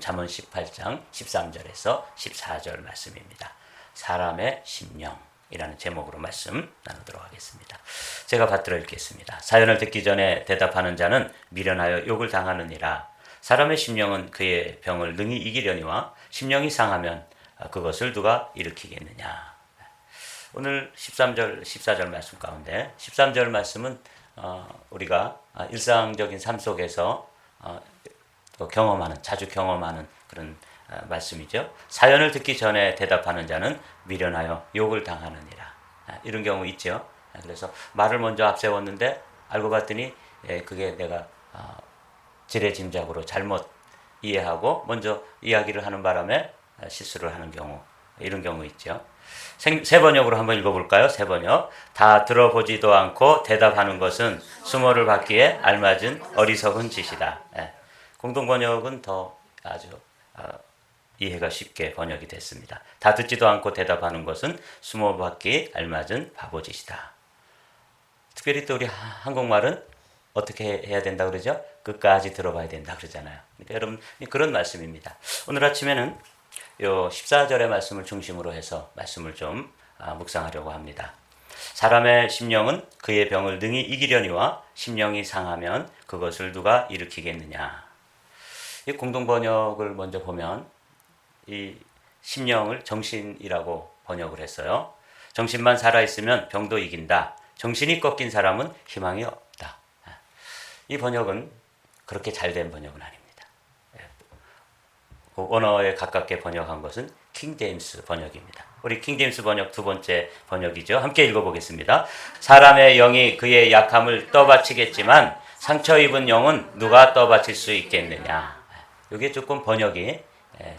잠언 18장 13절에서 14절 말씀입니다. 사람의 심령이라는 제목으로 말씀 나누도록 하겠습니다. 제가 받들어 읽겠습니다. 사연을 듣기 전에 대답하는 자는 미련하여 욕을 당하느니라. 사람의 심령은 그의 병을 능히 이기려니와 심령이 상하면 그것을 누가 일으키겠느냐. 오늘 13절, 14절 말씀 가운데 13절 말씀은 우리가 일상적인 삶 속에서 경험하는, 자주 경험하는 그런 말씀이죠. 사연을 듣기 전에 대답하는 자는 미련하여 욕을 당하느니라. 이런 경우 있죠. 그래서 말을 먼저 앞세웠는데 알고 봤더니 그게 내가 지레짐작으로 잘못 이해하고 먼저 이야기를 하는 바람에 실수를 하는 경우, 이런 경우 있죠. 세 번역으로 한번 읽어볼까요? 세 번역. 다 들어보지도 않고 대답하는 것은 수모를 받기에 알맞은 어리석은 짓이다. 공동번역은 더 아주 이해가 쉽게 번역이 됐습니다. 다 듣지도 않고 대답하는 것은 수모받기 알맞은 바보짓이다. 특별히 또 우리 한국말은 어떻게 해야 된다 그러죠? 끝까지 들어봐야 된다 그러잖아요. 그러니까 여러분 그런 말씀입니다. 오늘 아침에는 요 14절의 말씀을 중심으로 해서 말씀을 좀 묵상하려고 합니다. 사람의 심령은 그의 병을 능히 이기려니와 심령이 상하면 그것을 누가 일으키겠느냐. 이 공동번역을 먼저 보면 이 심령을 정신이라고 번역을 했어요. 정신만 살아있으면 병도 이긴다. 정신이 꺾인 사람은 희망이 없다. 이 번역은 그렇게 잘된 번역은 아닙니다. 원어에 가깝게 번역한 것은 킹제임스 번역입니다. 우리 킹제임스 번역 두 번째 번역이죠. 함께 읽어보겠습니다. 사람의 영이 그의 약함을 떠받치겠지만 상처 입은 영은 누가 떠받칠 수 있겠느냐. 이게 조금 번역이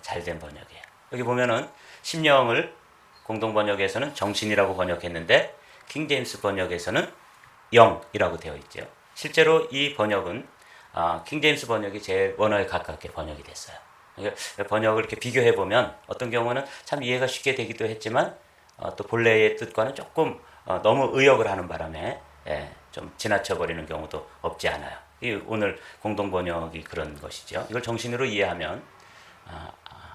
잘된 번역이에요. 여기 보면은 심령을 공동번역에서는 정신이라고 번역했는데 킹제임스 번역에서는 영이라고 되어 있죠. 실제로 이 번역은 킹제임스 번역이 제일 원어에 가깝게 번역이 됐어요. 번역을 이렇게 비교해 보면 어떤 경우는 참 이해가 쉽게 되기도 했지만 또 본래의 뜻과는 조금 너무 의역을 하는 바람에 좀 지나쳐 버리는 경우도 없지 않아요. 이 오늘 공동 번역이 그런 것이죠. 이걸 정신으로 이해하면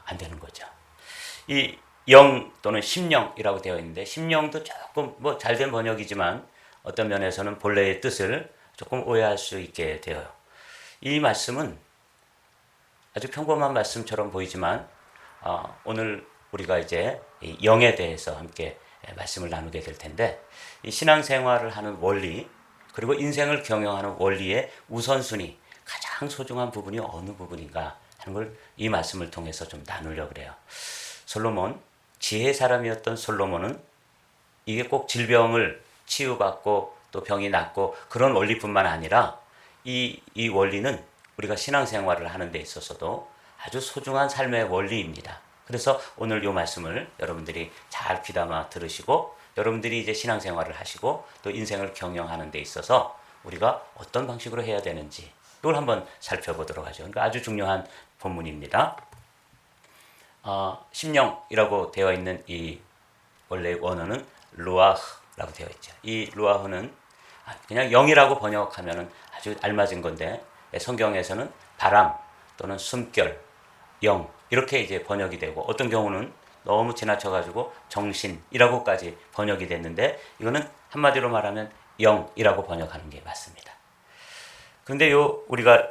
안 되는 거죠. 이 영 또는 심령이라고 되어 있는데 심령도 조금 뭐 잘된 번역이지만 어떤 면에서는 본래의 뜻을 조금 오해할 수 있게 되어요. 이 말씀은 아주 평범한 말씀처럼 보이지만 오늘 우리가 이제 영에 대해서 함께 말씀을 나누게 될 텐데 이 신앙생활을 하는 원리 그리고 인생을 경영하는 원리의 우선순위 가장 소중한 부분이 어느 부분인가 하는 걸 이 말씀을 통해서 좀 나누려고 그래요. 솔로몬, 지혜의 사람이었던 솔로몬은 이게 꼭 질병을 치유받고 또 병이 낫고 그런 원리뿐만 아니라 이 원리는 우리가 신앙생활을 하는 데 있어서도 아주 소중한 삶의 원리입니다. 그래서 오늘 이 말씀을 여러분들이 잘 귀담아 들으시고 여러분들이 이제 신앙생활을 하시고 또 인생을 경영하는 데 있어서 우리가 어떤 방식으로 해야 되는지 이걸 한번 살펴보도록 하죠. 그러니까 아주 중요한 본문입니다. 심령이라고 되어 있는 이 원래 원어는 루아흐라고 되어 있죠. 이 루아흐는 그냥 영이라고 번역하면 아주 알맞은 건데 성경에서는 바람 또는 숨결, 영 이렇게 이제 번역이 되고 어떤 경우는 너무 지나쳐가지고 정신이라고까지 번역이 됐는데 이거는 한마디로 말하면 영이라고 번역하는 게 맞습니다. 그런데 우리가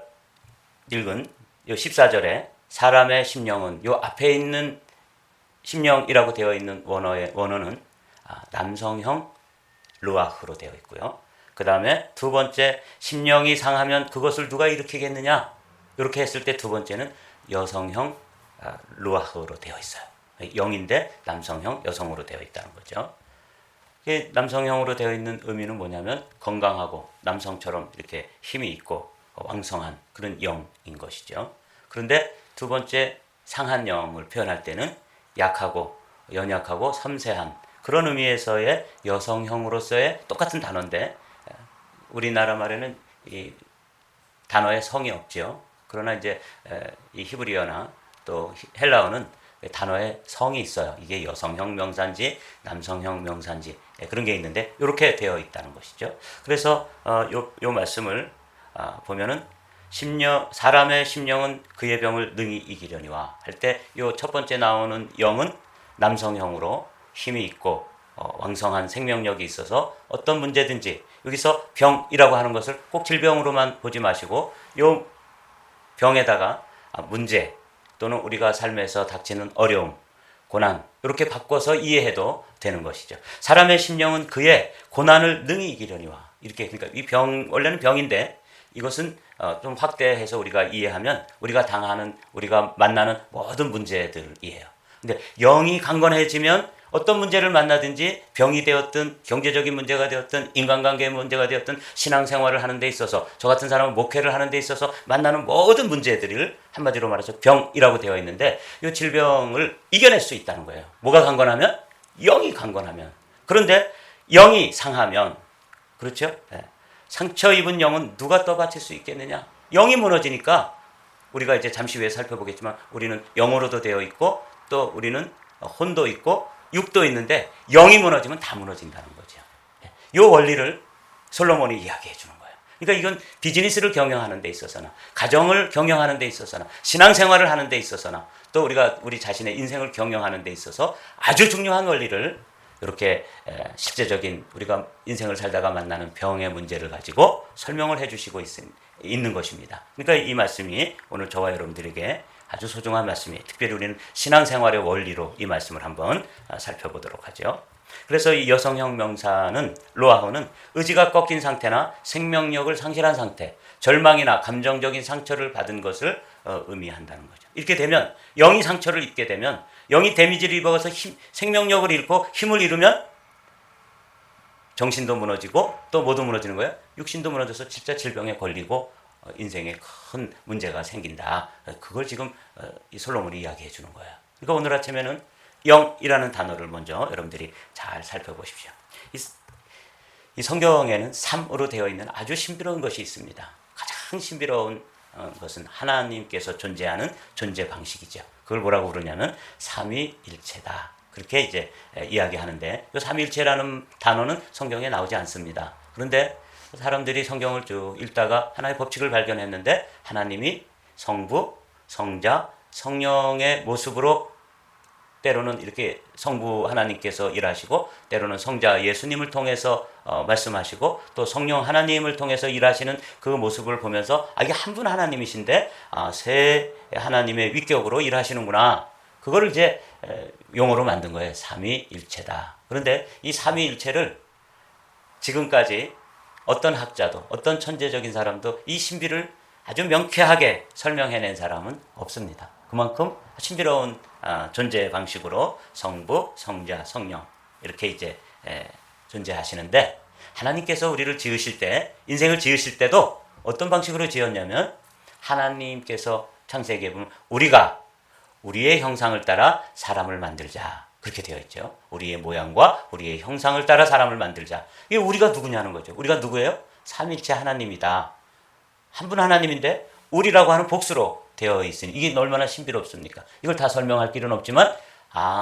읽은 14절에 사람의 심령은 요 앞에 있는 심령이라고 되어 있는 원어는 남성형 루아흐로 되어 있고요. 그 다음에 두 번째 심령이 상하면 그것을 누가 일으키겠느냐 이렇게 했을 때 두 번째는 여성형 루아흐로 되어 있어요. 영인데 남성형 여성으로 되어 있다는 거죠. 남성형으로 되어 있는 의미는 뭐냐면 건강하고 남성처럼 이렇게 힘이 있고 왕성한 그런 영인 것이죠. 그런데 두 번째 상한 영을 표현할 때는 약하고 연약하고 섬세한 그런 의미에서의 여성형으로서의 똑같은 단어인데 우리나라 말에는 이 단어에 성이 없죠. 그러나 이제 이 히브리어나 또 헬라어는 단어에 성이 있어요. 이게 여성형 명사인지 남성형 명사인지 그런 게 있는데 이렇게 되어 있다는 것이죠. 그래서 요 말씀을 보면은 사람의 심령은 그의 병을 능히 이기려니와 할 때 요 첫 번째 나오는 영은 남성형으로 힘이 있고 왕성한 생명력이 있어서 어떤 문제든지 여기서 병이라고 하는 것을 꼭 질병으로만 보지 마시고 요 병에다가 문제 또는 우리가 삶에서 닥치는 어려움, 고난 이렇게 바꿔서 이해해도 되는 것이죠. 사람의 심령은 그의 고난을 능히 이기려니와 이렇게 그러니까 이 병 원래는 병인데 이것은 좀 확대해서 우리가 이해하면 우리가 만나는 모든 문제들이에요. 근데 영이 강건해지면 어떤 문제를 만나든지 병이 되었든 경제적인 문제가 되었든 인간관계의 문제가 되었든 신앙생활을 하는 데 있어서 저 같은 사람은 목회를 하는 데 있어서 만나는 모든 문제들을 한마디로 말해서 병이라고 되어 있는데 이 질병을 이겨낼 수 있다는 거예요. 뭐가 강건하면? 영이 강건하면. 그런데 영이 상하면 그렇죠? 네. 상처 입은 영은 누가 떠받칠 수 있겠느냐? 영이 무너지니까 우리가 이제 잠시 후에 살펴보겠지만 우리는 영으로도 되어 있고 또 우리는 혼도 있고 육도 있는데 영이 무너지면 다 무너진다는 거죠. 이 원리를 솔로몬이 이야기해 주는 거예요. 그러니까 이건 비즈니스를 경영하는 데 있어서나 가정을 경영하는 데 있어서나 신앙생활을 하는 데 있어서나 또 우리 자신의 인생을 경영하는 데 있어서 아주 중요한 원리를 이렇게 실제적인 우리가 인생을 살다가 만나는 병의 문제를 가지고 설명을 해주시고 있는 것입니다. 그러니까 이 말씀이 오늘 저와 여러분들에게 아주 소중한 말씀이에요. 특별히 우리는 신앙생활의 원리로 이 말씀을 한번 살펴보도록 하죠. 그래서 이 여성형 명사는 로아호는 의지가 꺾인 상태나 생명력을 상실한 상태, 절망이나 감정적인 상처를 받은 것을 의미한다는 거죠. 이렇게 되면 영이 상처를 입게 되면 영이 데미지를 입어서 생명력을 잃고 힘을 잃으면 정신도 무너지고 또 뭐도 무너지는 거예요? 육신도 무너져서 진짜 질병에 걸리고 인생에 큰 문제가 생긴다. 그걸 지금 이 솔로몬이 이야기해 주는 거예요. 그러니까 오늘 아침에는 영이라는 단어를 먼저 여러분들이 잘 살펴보십시오. 이 성경에는 3으로 되어 있는 아주 신비로운 것이 있습니다. 가장 신비로운 것은 하나님께서 존재하는 존재 방식이죠. 그걸 뭐라고 부르냐면 삼위일체다. 그렇게 이제 이야기하는데 이 삼위일체라는 단어는 성경에 나오지 않습니다. 그런데 사람들이 성경을 쭉 읽다가 하나의 법칙을 발견했는데 하나님이 성부, 성자, 성령의 모습으로 때로는 이렇게 성부 하나님께서 일하시고 때로는 성자 예수님을 통해서 말씀하시고 또 성령 하나님을 통해서 일하시는 그 모습을 보면서 이게 한 분 하나님이신데 세 하나님의 위격으로 일하시는구나. 그거를 이제 용어로 만든 거예요. 삼위일체다. 그런데 이 삼위일체를 지금까지 어떤 학자도 어떤 천재적인 사람도 이 신비를 아주 명쾌하게 설명해낸 사람은 없습니다. 그만큼 신비로운 존재 방식으로 성부, 성자, 성령 이렇게 이제 존재하시는데 하나님께서 우리를 지으실 때 인생을 지으실 때도 어떤 방식으로 지었냐면 하나님께서 창세기에 보면 우리가 우리의 형상을 따라 사람을 만들자 그렇게 되어 있죠. 우리의 모양과 우리의 형상을 따라 사람을 만들자. 이게 우리가 누구냐는 거죠. 우리가 누구예요? 삼위일체 하나님이다. 한 분 하나님인데 우리라고 하는 복수로 되어 있으니 이게 얼마나 신비롭습니까? 이걸 다 설명할 길은 없지만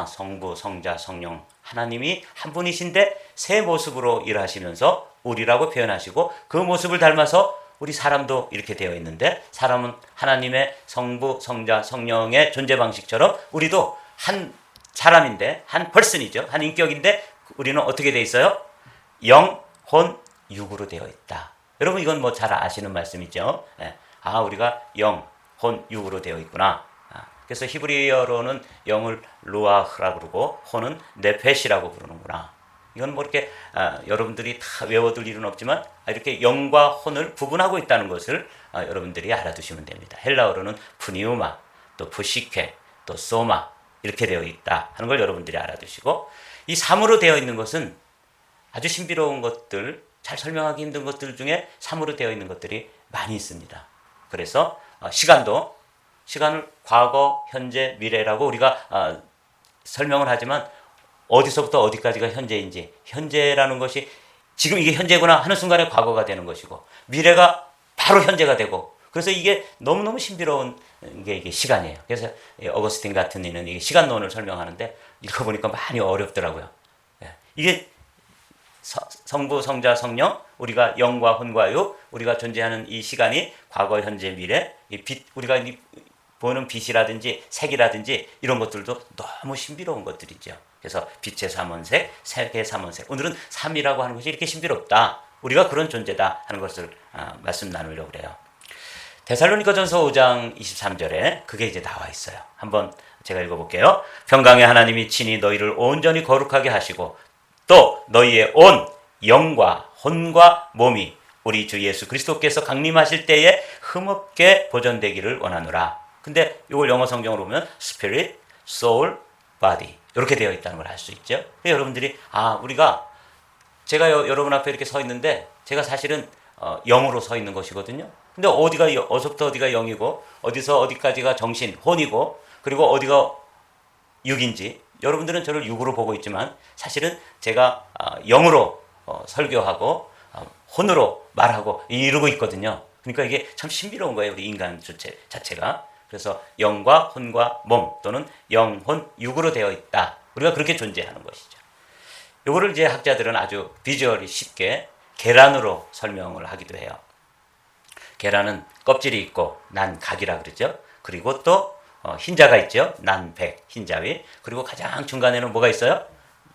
성부, 성자, 성령 하나님이 한 분이신데 세 모습으로 일하시면서 우리라고 표현하시고 그 모습을 닮아서 우리 사람도 이렇게 되어 있는데 사람은 하나님의 성부, 성자, 성령의 존재 방식처럼 우리도 한 사람인데 한 펄슨이죠. 한 인격인데 우리는 어떻게 되어 있어요? 영, 혼, 육으로 되어 있다. 여러분 이건 뭐 잘 아시는 말씀이죠. 우리가 영, 혼, 육으로 되어 있구나. 그래서 히브리어로는 영을 루아흐라고 그러고 혼은 네페시라고 부르는구나. 이건 뭐 이렇게 여러분들이 다 외워둘 일은 없지만 이렇게 영과 혼을 구분하고 있다는 것을 여러분들이 알아두시면 됩니다. 헬라어로는 푸니우마, 또 푸시케, 또 소마 이렇게 되어 있다 하는 걸 여러분들이 알아두시고 이 3으로 되어 있는 것은 아주 신비로운 것들, 잘 설명하기 힘든 것들 중에 3으로 되어 있는 것들이 많이 있습니다. 그래서 시간을 과거, 현재, 미래라고 우리가 설명을 하지만 어디서부터 어디까지가 현재인지 현재라는 것이 지금 이게 현재구나 하는 순간에 과거가 되는 것이고 미래가 바로 현재가 되고 그래서 이게 너무너무 신비로운 게 이게 시간이에요. 그래서 어거스틴 같은 이는 이게 시간론을 설명하는데 읽어보니까 많이 어렵더라고요. 이게 성부, 성자, 성령, 우리가 영과 혼과 육, 우리가 존재하는 이 시간이 과거, 현재, 미래, 이 빛, 우리가 보는 빛이라든지 색이라든지 이런 것들도 너무 신비로운 것들이죠. 그래서 빛의 삼원색, 색의 삼원색. 오늘은 삼이라고 하는 것이 이렇게 신비롭다. 우리가 그런 존재다 하는 것을 말씀 나누려고 그래요. 데살로니가전서 5장 23절에 그게 이제 나와 있어요. 한번 제가 읽어볼게요. 평강의 하나님이 친히 너희를 온전히 거룩하게 하시고 또 너희의 온 영과 혼과 몸이 우리 주 예수 그리스도께서 강림하실 때에 흠없게 보존되기를 원하노라. 근데 이걸 영어 성경으로 보면 Spirit, Soul, Body 이렇게 되어 있다는 걸 알 수 있죠. 여러분들이 우리가 제가 여러분 앞에 이렇게 서 있는데 제가 사실은 영으로 서 있는 것이거든요. 근데 어디서부터 어디가 영이고 어디서 어디까지가 정신, 혼이고 그리고 어디가 육인지 여러분들은 저를 육으로 보고 있지만 사실은 제가 영으로 설교하고 혼으로 말하고 이러고 있거든요. 그러니까 이게 참 신비로운 거예요. 우리 인간 자체가. 그래서 영과 혼과 몸 또는 영, 혼, 육으로 되어 있다. 우리가 그렇게 존재하는 것이죠. 요거를 이제 학자들은 아주 비주얼이 쉽게 계란으로 설명을 하기도 해요. 계란은 껍질이 있고 난각이라 그러죠. 그리고 또 흰자가 있죠. 난백, 흰자위. 그리고 가장 중간에는 뭐가 있어요?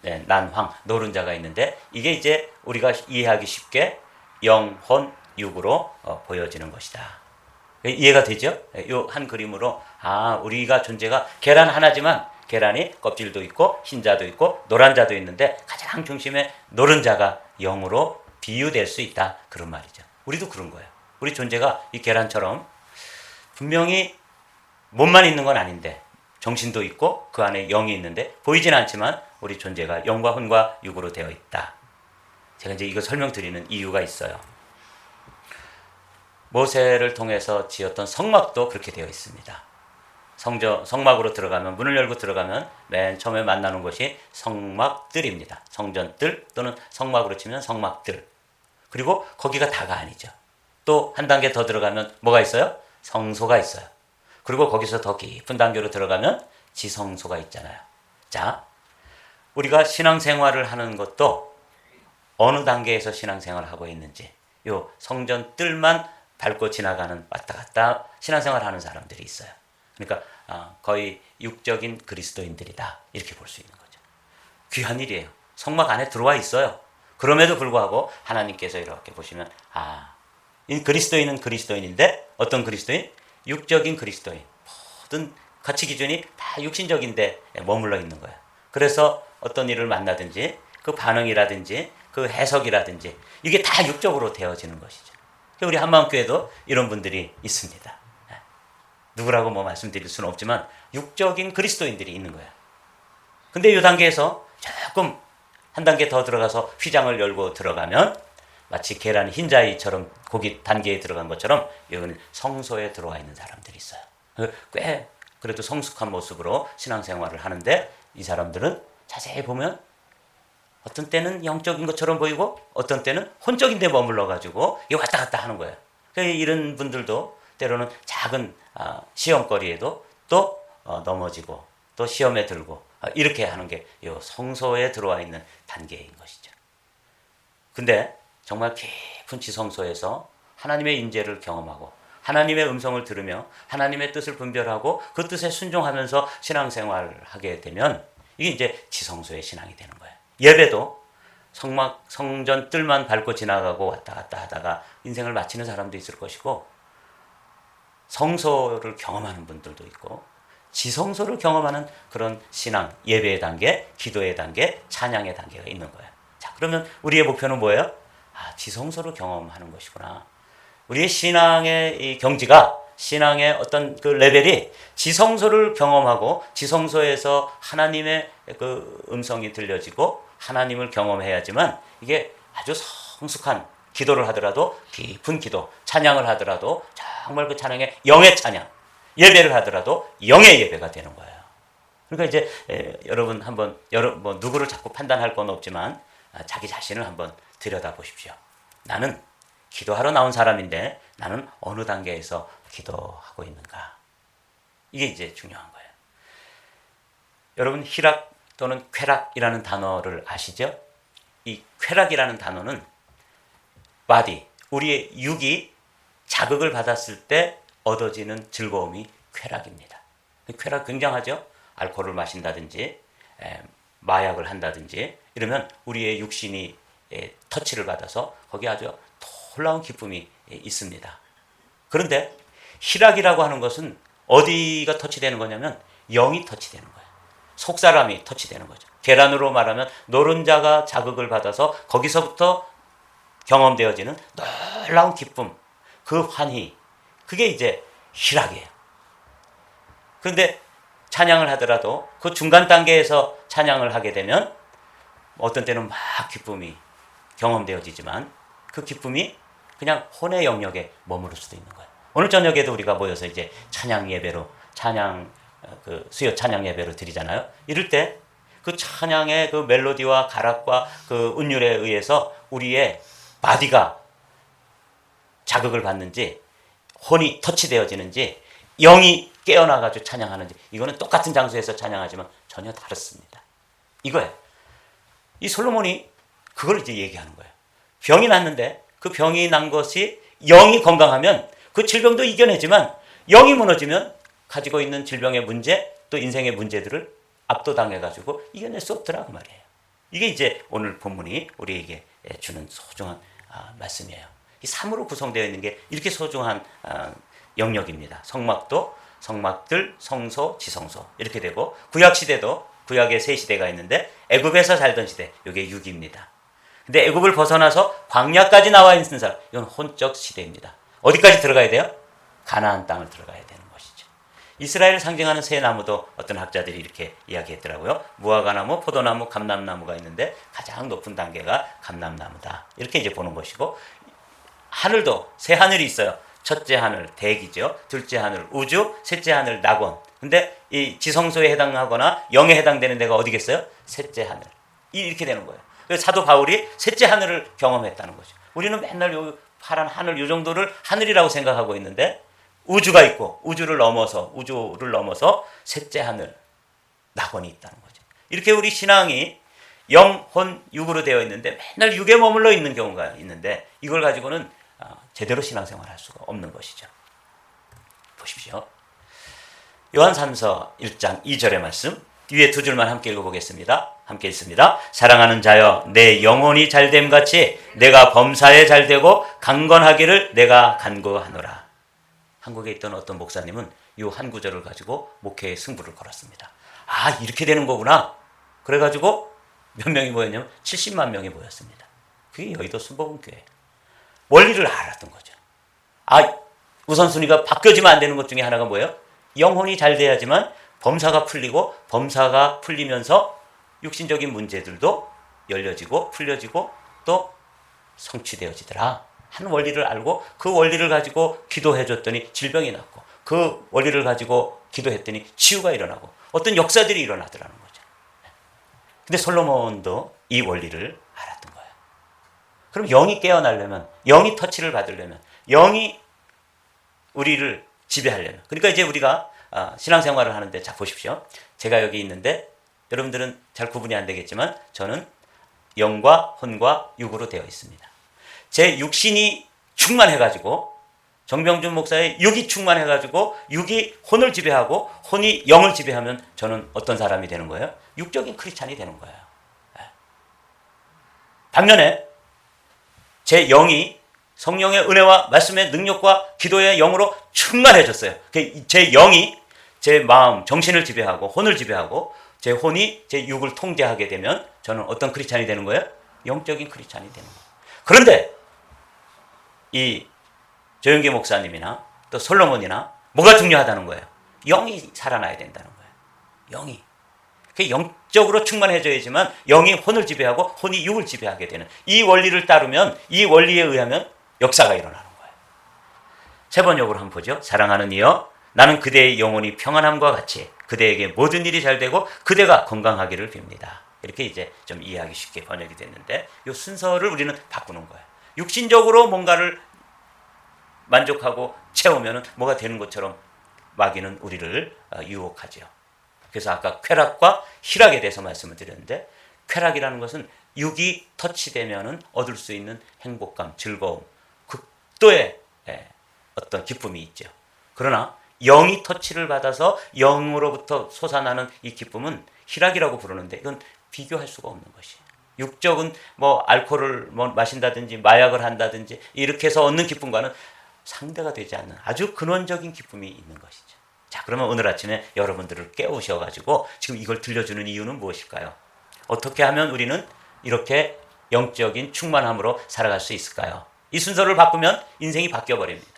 네, 난황, 노른자가 있는데 이게 이제 우리가 이해하기 쉽게 영, 혼, 육으로 보여지는 것이다. 이해가 되죠? 요 한 그림으로 우리가 존재가 계란 하나지만 계란이 껍질도 있고 흰자도 있고 노란자도 있는데 가장 중심에 노른자가 영으로 비유될 수 있다. 그런 말이죠. 우리도 그런 거예요. 우리 존재가 이 계란처럼 분명히 몸만 있는 건 아닌데 정신도 있고 그 안에 영이 있는데 보이진 않지만 우리 존재가 영과 혼과 육으로 되어 있다. 제가 이제 이거 설명드리는 이유가 있어요. 모세를 통해서 지었던 성막도 그렇게 되어 있습니다. 성막으로 들어가면 문을 열고 들어가면 맨 처음에 만나는 곳이 성막들입니다. 성전들 또는 성막으로 치면 성막들. 그리고 거기가 다가 아니죠. 또 한 단계 더 들어가면 뭐가 있어요? 성소가 있어요. 그리고 거기서 더 깊은 단계로 들어가면 지성소가 있잖아요. 자, 우리가 신앙생활을 하는 것도 어느 단계에서 신앙생활을 하고 있는지 요 성전들만 밟고 지나가는 왔다 갔다 신앙생활을 하는 사람들이 있어요. 그러니까 거의 육적인 그리스도인들이다 이렇게 볼 수 있는 거죠. 귀한 일이에요. 성막 안에 들어와 있어요. 그럼에도 불구하고 하나님께서 이렇게 보시면 이 그리스도인은 그리스도인인데 어떤 그리스도인? 육적인 그리스도인. 모든 가치 기준이 다 육신적인데 머물러 있는 거예요. 그래서 어떤 일을 만나든지 그 반응이라든지 그 해석이라든지 이게 다 육적으로 되어지는 것이죠. 우리 한마음교회도 이런 분들이 있습니다. 누구라고 말씀드릴 수는 없지만 육적인 그리스도인들이 있는 거예요. 근데 이 단계에서 조금 한 단계 더 들어가서 휘장을 열고 들어가면 마치 계란 흰자위처럼 고기 단계에 들어간 것처럼 여기는 성소에 들어와 있는 사람들이 있어요. 꽤 그래도 성숙한 모습으로 신앙생활을 하는데 이 사람들은 자세히 보면 어떤 때는 영적인 것처럼 보이고 어떤 때는 혼적인 데 머물러가지고 이게 왔다 갔다 하는 거예요. 이런 분들도 때로는 작은 시험거리에도 또 넘어지고 또 시험에 들고 이렇게 하는 게 이 성소에 들어와 있는 단계인 것이죠. 근데 정말 깊은 지성소에서 하나님의 인재를 경험하고 하나님의 음성을 들으며 하나님의 뜻을 분별하고 그 뜻에 순종하면서 신앙생활을 하게 되면 이게 이제 지성소의 신앙이 되는 거예요. 예배도 성전 뜰만 밟고 지나가고 왔다 갔다 하다가 인생을 마치는 사람도 있을 것이고 성소를 경험하는 분들도 있고 지성소를 경험하는 그런 신앙, 예배의 단계, 기도의 단계, 찬양의 단계가 있는 거예요. 자, 그러면 우리의 목표는 뭐예요? 지성소를 경험하는 것이구나. 우리의 신앙의 이 경지가 신앙의 어떤 그 레벨이 지성소를 경험하고 지성소에서 하나님의 그 음성이 들려지고 하나님을 경험해야지만 이게 아주 성숙한 기도를 하더라도 깊은 기도, 찬양을 하더라도 정말 그 찬양의 영의 찬양, 예배를 하더라도 영의 예배가 되는 거예요. 그러니까 이제 여러분 한번 누구를 자꾸 판단할 건 없지만 자기 자신을 한번 들여다보십시오. 나는 기도하러 나온 사람인데 나는 어느 단계에서 기도하고 있는가? 이게 이제 중요한 거예요. 여러분 희락 또는 쾌락이라는 단어를 아시죠? 이 쾌락이라는 단어는 body, 우리의 육이 자극을 받았을 때 얻어지는 즐거움이 쾌락입니다. 쾌락 굉장하죠? 알코올을 마신다든지 마약을 한다든지 이러면 우리의 육신이 터치를 받아서 거기에 아주 놀라운 기쁨이 있습니다. 그런데 희락이라고 하는 것은 어디가 터치되는 거냐면 영이 터치되는 거예요. 속사람이 터치되는 거죠. 계란으로 말하면 노른자가 자극을 받아서 거기서부터 경험되어지는 놀라운 기쁨, 그 환희, 그게 이제 희락이에요. 그런데 찬양을 하더라도 그 중간 단계에서 찬양을 하게 되면 어떤 때는 막 기쁨이 경험되어지지만 그 기쁨이 그냥 혼의 영역에 머무를 수도 있는 거예요. 오늘 저녁에도 우리가 모여서 이제 찬양 예배로 수요 찬양 예배로 드리잖아요. 이럴 때 그 찬양의 그 멜로디와 가락과 그 운율에 의해서 우리의 바디가 자극을 받는지 혼이 터치되어지는지 영이 깨어나가지고 찬양하는지 이거는 똑같은 장소에서 찬양하지만 전혀 다릅니다. 이거예요. 이 솔로몬이 그걸 이제 얘기하는 거예요. 병이 났는데 그 병이 난 것이 영이 건강하면 그 질병도 이겨내지만 영이 무너지면 가지고 있는 질병의 문제 또 인생의 문제들을 압도당해가지고 이겨낼 수 없더라 그 말이에요. 이게 이제 오늘 본문이 우리에게 주는 소중한 말씀이에요. 이 3으로 구성되어 있는 게 이렇게 소중한 영역입니다. 성막도 성막들, 성소, 지성소 이렇게 되고 구약시대도 구약의 세 시대가 있는데 애굽에서 살던 시대 이게 6입니다. 근데 애굽을 벗어나서 광야까지 나와 있는 사람 이건 혼적 시대입니다. 어디까지 들어가야 돼요? 가나안 땅을 들어가야 되는 것이죠. 이스라엘을 상징하는 새 나무도 어떤 학자들이 이렇게 이야기했더라고요. 무화과나무, 포도나무, 감람나무가 있는데 가장 높은 단계가 감람나무다. 이렇게 이제 보는 것이고 하늘도 새 하늘이 있어요. 첫째 하늘 대기죠. 둘째 하늘 우주, 셋째 하늘 낙원. 근데 이 지성소에 해당하거나 영에 해당되는 데가 어디겠어요? 셋째 하늘. 이렇게 되는 거예요. 그래서 사도 바울이 셋째 하늘을 경험했다는 거죠. 우리는 맨날 요 파란 하늘 요 정도를 하늘이라고 생각하고 있는데 우주가 있고 우주를 넘어서 셋째 하늘 낙원이 있다는 거죠. 이렇게 우리 신앙이 영, 혼, 육으로 되어 있는데 맨날 육에 머물러 있는 경우가 있는데 이걸 가지고는 제대로 신앙생활을 할 수가 없는 것이죠. 보십시오. 요한삼서 1장 2절의 말씀 위에 두 줄만 함께 읽어보겠습니다. 함께 읽습니다. 사랑하는 자여 내 영혼이 잘됨 같이 내가 범사에 잘되고 강건하기를 내가 간구하노라. 한국에 있던 어떤 목사님은 이 한 구절을 가지고 목회의 승부를 걸었습니다. 아 이렇게 되는 거구나. 그래가지고 몇 명이 모였냐면 70만 명이 모였습니다. 그게 여의도 순복음교회. 원리를 알았던 거죠. 우선순위가 바뀌어지면 안 되는 것 중에 하나가 뭐예요? 영혼이 잘 돼야지만 범사가 풀리고 범사가 풀리면서 육신적인 문제들도 열려지고 풀려지고 또 성취되어지더라. 한 원리를 알고 그 원리를 가지고 기도해줬더니 질병이 났고 그 원리를 가지고 기도했더니 치유가 일어나고 어떤 역사들이 일어나더라는 거죠. 근데 솔로몬도 이 원리를 알았던 거예요. 그럼 영이 깨어나려면 영이 터치를 받으려면 영이 우리를 지배하려면 그러니까 이제 우리가 신앙생활을 하는데 자 보십시오. 제가 여기 있는데 여러분들은 잘 구분이 안 되겠지만 저는 영과 혼과 육으로 되어 있습니다. 제 육신이 충만해가지고 정병준 목사의 육이 충만해가지고 육이 혼을 지배하고 혼이 영을 지배하면 저는 어떤 사람이 되는 거예요? 육적인 크리스찬이 되는 거예요. 반면에 제 영이 성령의 은혜와 말씀의 능력과 기도의 영으로 충만해졌어요. 제 영이 제 마음, 정신을 지배하고 혼을 지배하고 제 혼이 제 육을 통제하게 되면 저는 어떤 크리스찬이 되는 거예요? 영적인 크리스찬이 되는 거예요. 그런데 이 조영기 목사님이나 또 솔로몬이나 뭐가 중요하다는 거예요? 영이 살아나야 된다는 거예요. 영이. 그게 영적으로 충만해져야지만 영이 혼을 지배하고 혼이 육을 지배하게 되는 이 원리를 따르면 이 원리에 의하면 역사가 일어나는 거예요. 세 번역으로 한번 보죠. 사랑하는 이여 나는 그대의 영혼이 평안함과 같이 그대에게 모든 일이 잘 되고 그대가 건강하기를 빕니다. 이렇게 이제 좀 이해하기 쉽게 번역이 됐는데 이 순서를 우리는 바꾸는 거예요. 육신적으로 뭔가를 만족하고 채우면 뭐가 되는 것처럼 마귀는 우리를 유혹하죠. 그래서 아까 쾌락과 희락에 대해서 말씀을 드렸는데 쾌락이라는 것은 육이 터치되면은 얻을 수 있는 행복감, 즐거움, 극도의 어떤 기쁨이 있죠. 그러나 영이 터치를 받아서 영으로부터 솟아나는 이 기쁨은 희락이라고 부르는데 이건 비교할 수가 없는 것이에요. 육적은 뭐 알코올을 뭐 마신다든지 마약을 한다든지 이렇게 해서 얻는 기쁨과는 상대가 되지 않는 아주 근원적인 기쁨이 있는 것이죠. 자, 그러면 오늘 아침에 여러분들을 깨우셔가지고 지금 이걸 들려주는 이유는 무엇일까요? 어떻게 하면 우리는 이렇게 영적인 충만함으로 살아갈 수 있을까요? 이 순서를 바꾸면 인생이 바뀌어버립니다.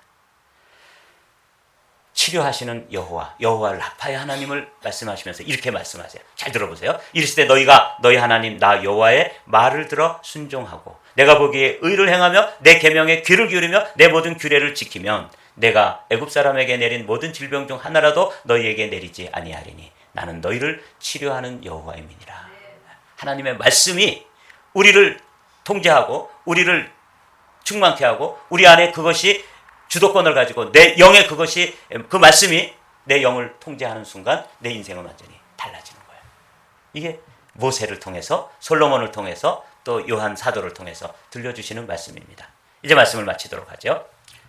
치료하시는 여호와 라파의 하나님을 말씀하시면서 이렇게 말씀하세요. 잘 들어보세요. 이르시되 너희가 너희 하나님 나 여호와의 말을 들어 순종하고 내가 보기에 의를 행하며 내 계명에 귀를 기울이며 내 모든 규례를 지키면 내가 애굽 사람에게 내린 모든 질병 중 하나라도 너희에게 내리지 아니하리니 나는 너희를 치료하는 여호와임이니라. 하나님의 말씀이 우리를 통제하고 우리를 충만케 하고 우리 안에 그것이 주도권을 가지고 내 영의 그것이 그 말씀이 내 영을 통제하는 순간 내 인생은 완전히 달라지는 거예요. 이게 모세를 통해서 솔로몬을 통해서 또 요한 사도를 통해서 들려주시는 말씀입니다. 이제 말씀을 마치도록 하죠.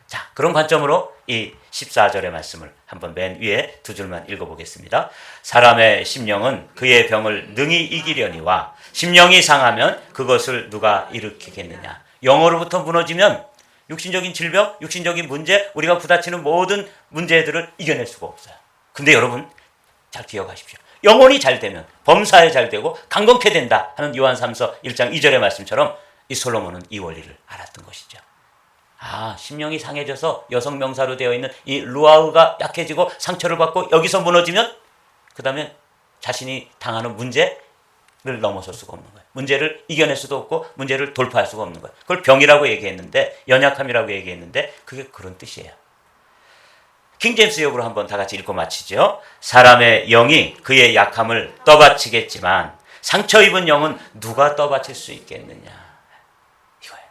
자, 그런 관점으로 이 14절의 말씀을 한번 맨 위에 두 줄만 읽어보겠습니다. 사람의 심령은 그의 병을 능히 이기려니와 심령이 상하면 그것을 누가 일으키겠느냐. 영으로부터 무너지면 육신적인 질병, 육신적인 문제, 우리가 부딪히는 모든 문제들을 이겨낼 수가 없어요. 근데 여러분 잘 기억하십시오. 영혼이 잘 되면 범사에 잘 되고 강건케 된다 하는 요한 3서 1장 2절의 말씀처럼 이 솔로몬은 이 원리를 알았던 것이죠. 아, 심령이 상해져서 여성 명사로 되어 있는 이 루아우가 약해지고 상처를 받고 여기서 무너지면 그 다음에 자신이 당하는 문제를 넘어설 수가 없는 거예요. 문제를 이겨낼 수도 없고 문제를 돌파할 수가 없는 거예요. 그걸 병이라고 얘기했는데 연약함이라고 얘기했는데 그게 그런 뜻이에요. 킹제임스 역으로 한번 다 같이 읽고 마치죠. 사람의 영이 그의 약함을 떠받치겠지만 상처 입은 영은 누가 떠받칠 수 있겠느냐. 이거예요.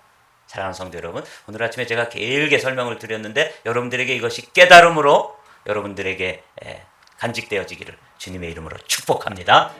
사랑하는 성도 여러분, 오늘 아침에 제가 길게 설명을 드렸는데 여러분들에게 이것이 깨달음으로 여러분들에게 간직되어지기를 주님의 이름으로 축복합니다.